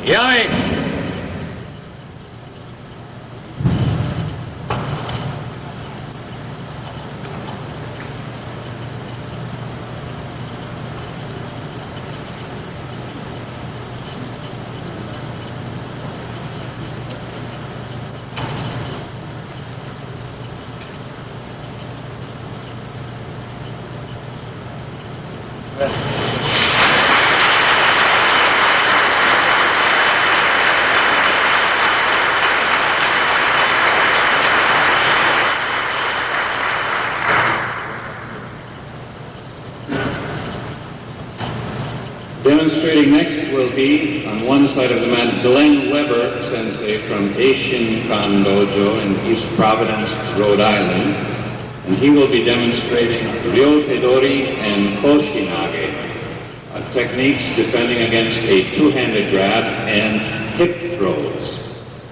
Yummy! Demonstrating next will be, on one side of the mat, Glenn Weber Sensei from Eishin Kan Dojo in East Providence, Rhode Island. And he will be demonstrating Ryotedori and Koshinage, techniques defending against a two-handed grab and hip throws.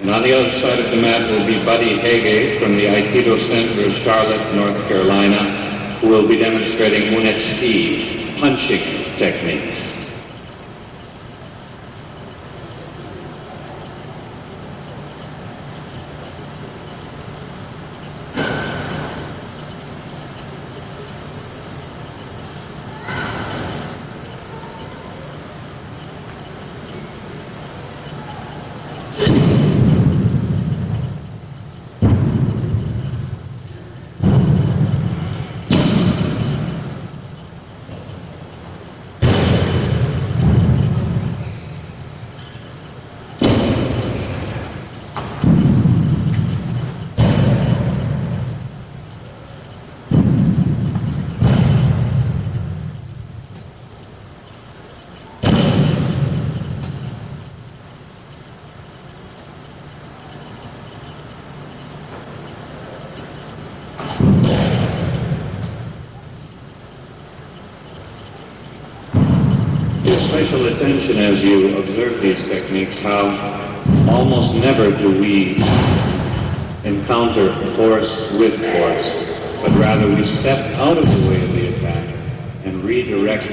And on the other side of the mat will be Buddy Hege from the Aikido Center of Charlotte, North Carolina, who will be demonstrating Munetsuki, punching techniques. Special attention as you observe these techniques, how almost never do we encounter force with force, but rather we step out of the way of the attack and redirect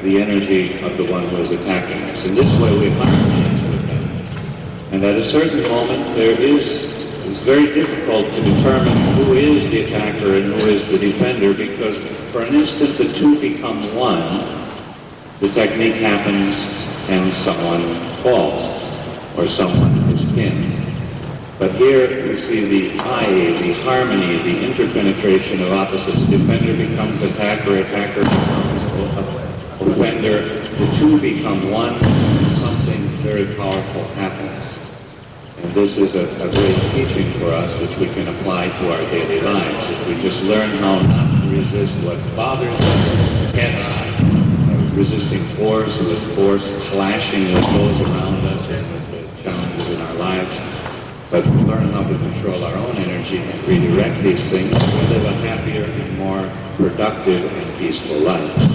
the energy of the one who is attacking us. In this way we harmonize with them. And at a certain moment it's very difficult to determine who is the attacker and who is the defender, because for an instant the two become one. The technique happens and someone falls or someone is pinned. But here we see the the harmony, the interpenetration of opposites. Defender becomes attacker, attacker becomes offender. The two become one, and something very powerful happens. And this is a great teaching for us, which we can apply to our daily lives. If we just learn how not to resist what bothers us head-on, resisting force with force, clashing with those around us and with the challenges in our lives, but learn how to control our own energy and redirect these things to live a happier and more productive and peaceful life.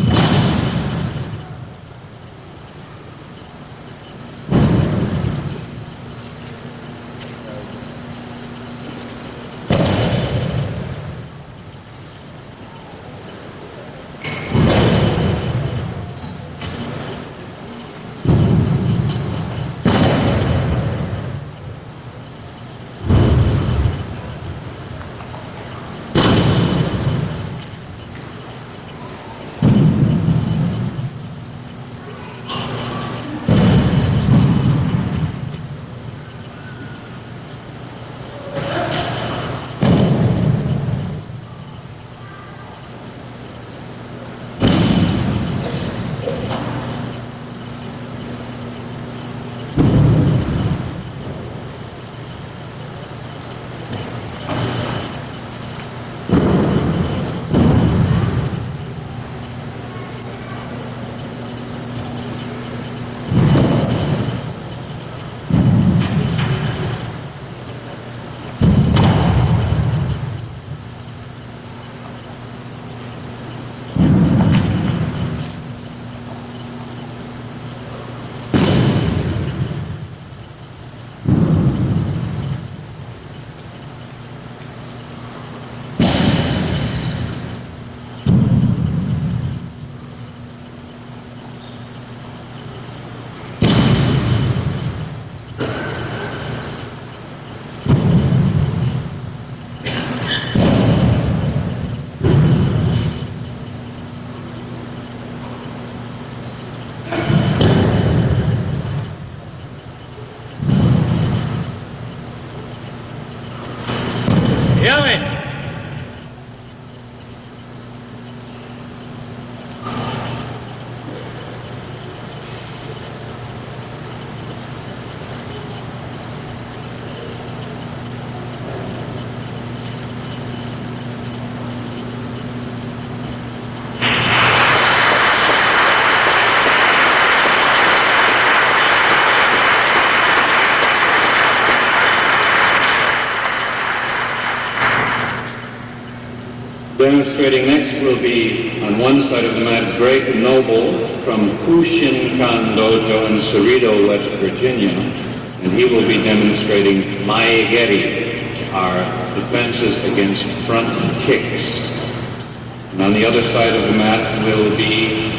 Demonstrating next will be, on one side of the mat, Greg Noble from Kushinkan Dojo in Cerrito, West Virginia, and he will be demonstrating Maegeri, our defenses against front kicks. And on the other side of the mat will be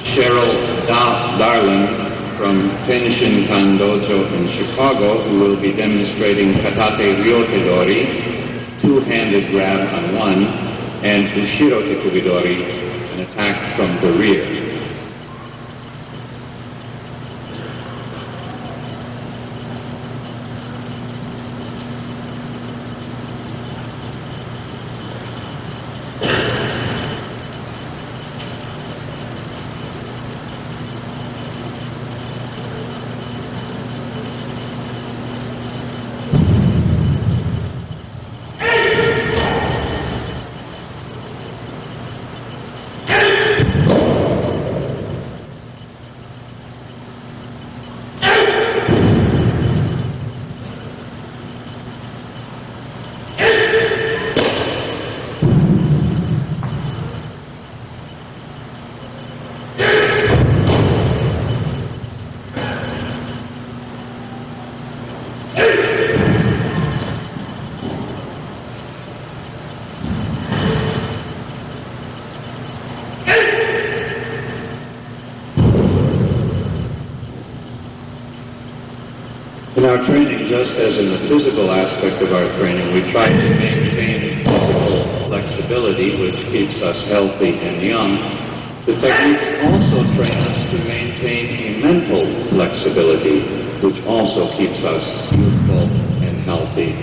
Cheryl Darlin from Tenshinkan Dojo in Chicago, who will be demonstrating Katate Ryotedori, two-handed grab on one, and Ushiro Tekubidori, an attack from the rear. In our training, just as in the physical aspect of our training, we try to maintain physical flexibility, which keeps us healthy and young. The techniques also train us to maintain a mental flexibility, which also keeps us youthful and healthy.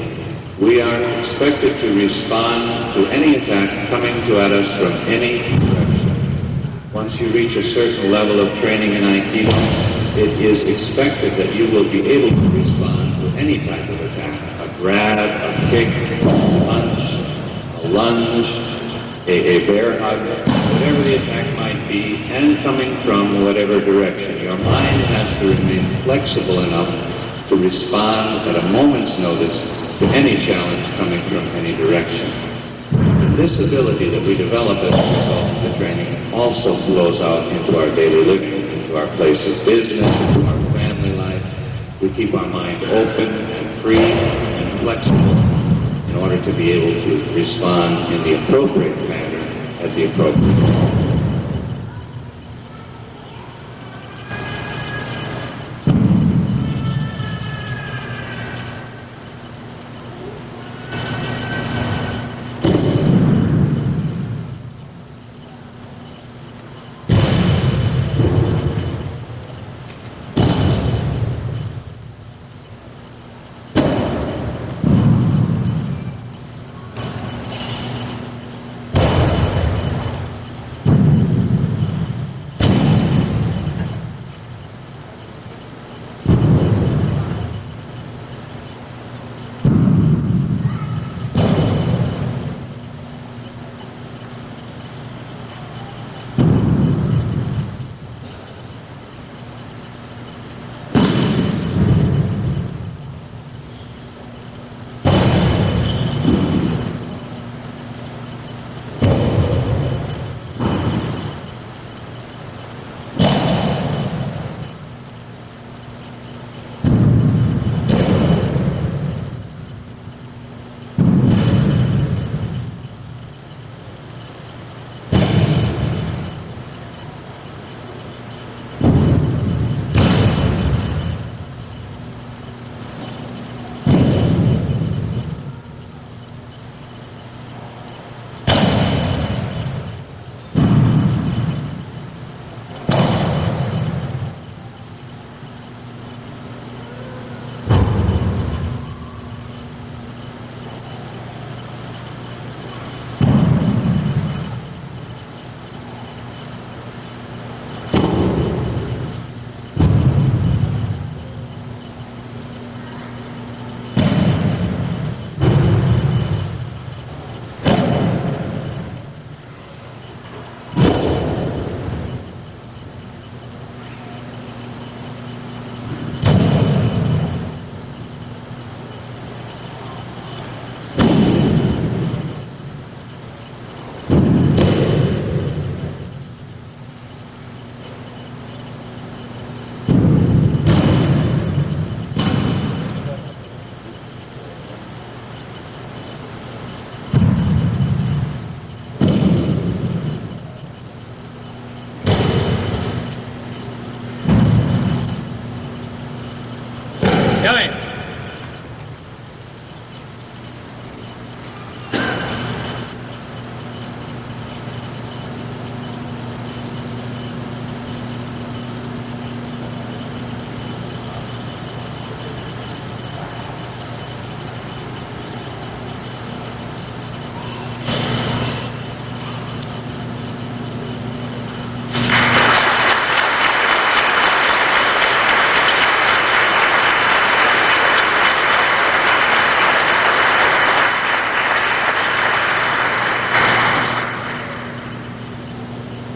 We are expected to respond to any attack coming at us from any direction. Once you reach a certain level of training in Aikido, it is expected that you will be able to respond to any type of attack. A grab, a kick, a punch, a lunge, a bear hug, whatever the attack might be, and coming from whatever direction. Your mind has to remain flexible enough to respond at a moment's notice to any challenge coming from any direction. And this ability that we develop as a result of the training also flows out into our daily living, into our place of business, into our family life. We keep our mind open and free and flexible in order to be able to respond in the appropriate manner at the appropriate moment.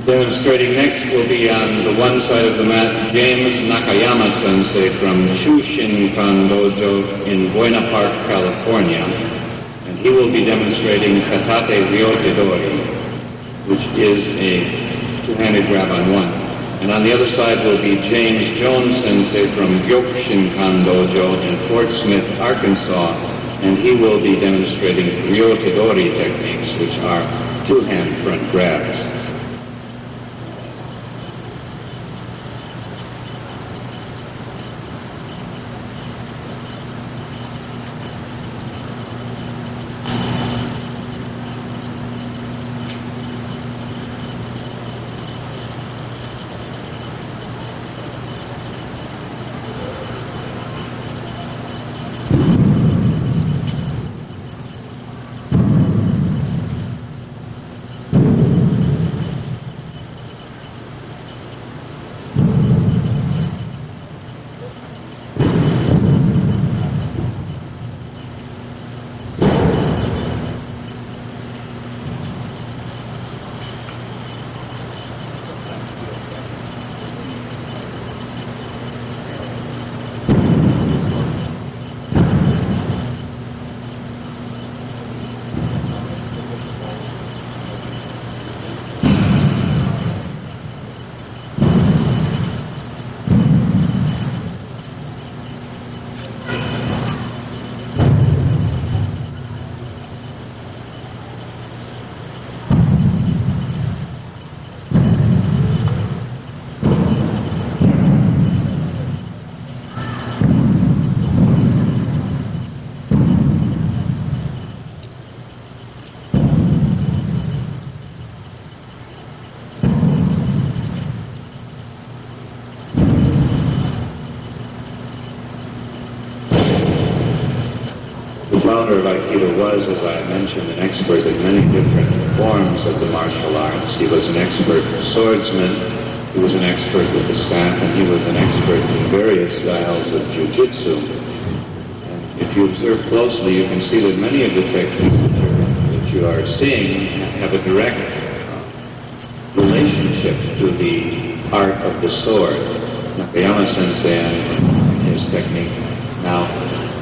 Demonstrating next will be on the one side of the mat, James Nakayama Sensei from Chushinkan Dojo in Buena Park, California. And he will be demonstrating Katate Ryotedori, which is a two-handed grab on one. And on the other side will be James Jones Sensei from Gyokushinkan Dojo in Fort Smith, Arkansas. And he will be demonstrating Ryotedori techniques, which are two-hand front grabs. The founder of Aikido was, as I mentioned, an expert in many different forms of the martial arts. He was an expert swordsman, he was an expert with the staff, and he was an expert in various styles of jiu-jitsu. And if you observe closely, you can see that many of the techniques that you are seeing have a direct relationship to the art of the sword. Nakayama Sensei and his technique now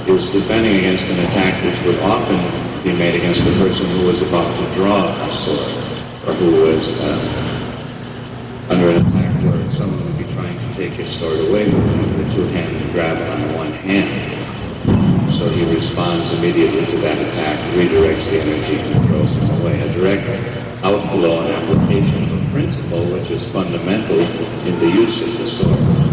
is defending against an attack which would often be made against the person who was about to draw a sword, or who was under an attack where someone would be trying to take his sword away from him with a two-handed grab on one hand. So he responds immediately to that attack, redirects the energy, and throws it away. A direct outflow and application of a principle which is fundamental in the use of the sword.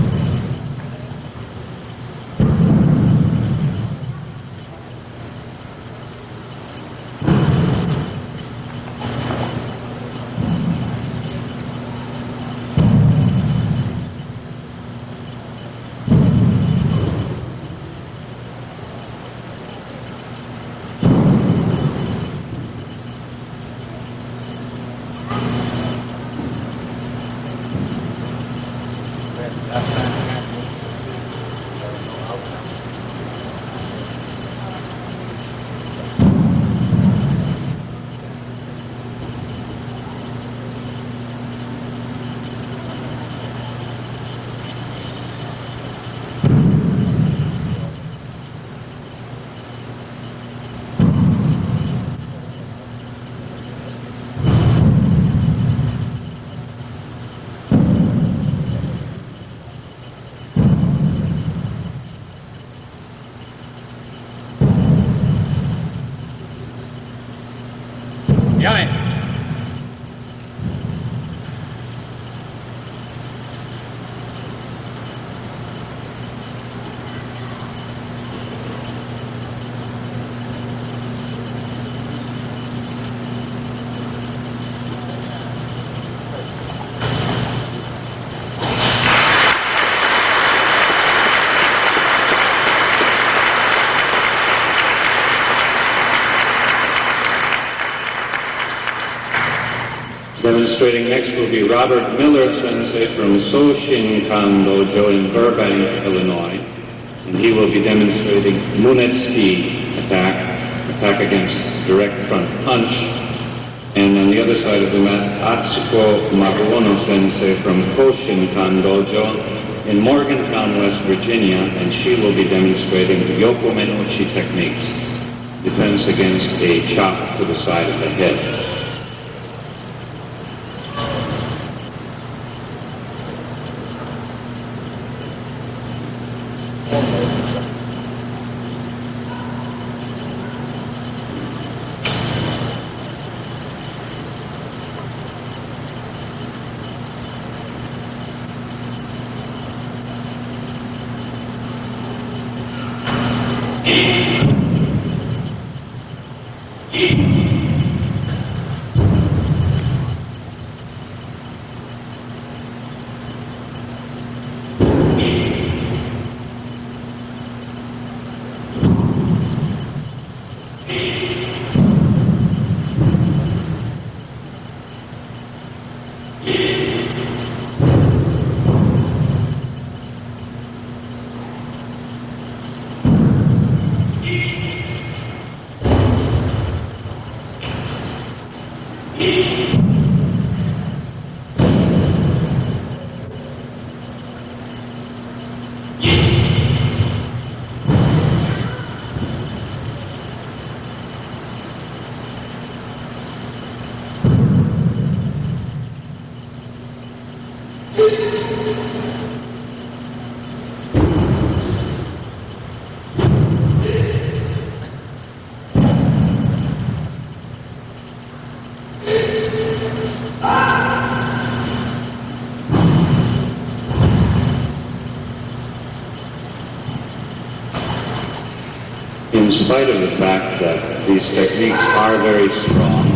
Demonstrating next will be Robert Miller Sensei from Soshinkan Dojo in Burbank, Illinois. And he will be demonstrating Munetsuki attack against direct front punch, And on the other side of the mat, Atsuko Maruono Sensei from Koshinkan Dojo in Morgantown, West Virginia, and she will be demonstrating the Yokomen Uchi techniques, defense against a chop to the side of the head. In spite of the fact that these techniques are very strong,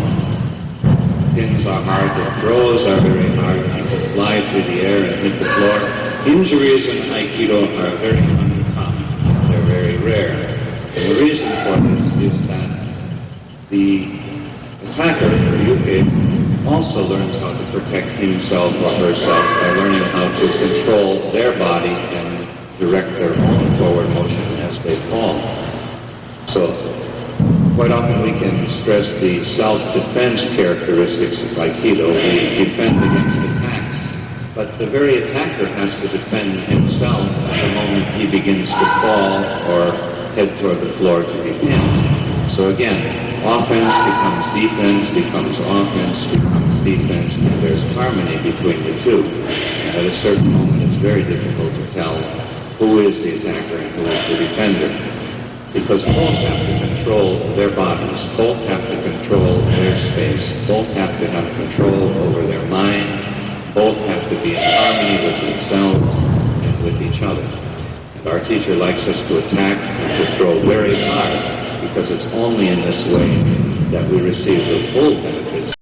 pins are hard, the throws are very hard, people fly through the air and hit the floor. Injuries in Aikido are very uncommon, they're very rare. And the reason for this is that the attacker, the yuke, also learns how to protect himself or herself by learning how to control their body and direct their own forward motion as they fall. So, quite often we can stress the self-defense characteristics of Aikido. We defend against attacks, but the very attacker has to defend himself at the moment he begins to fall or head toward the floor to be pinned. So again, offense becomes defense, becomes offense, becomes defense, and there's harmony between the two. At a certain moment, it's very difficult to tell who is the attacker and who is the defender, because both have to control their bodies, both have to control their space, both have to have control over their mind, both have to be in harmony with themselves and with each other. And our teacher likes us to attack and to throw very hard, because it's only in this way that we receive the full benefits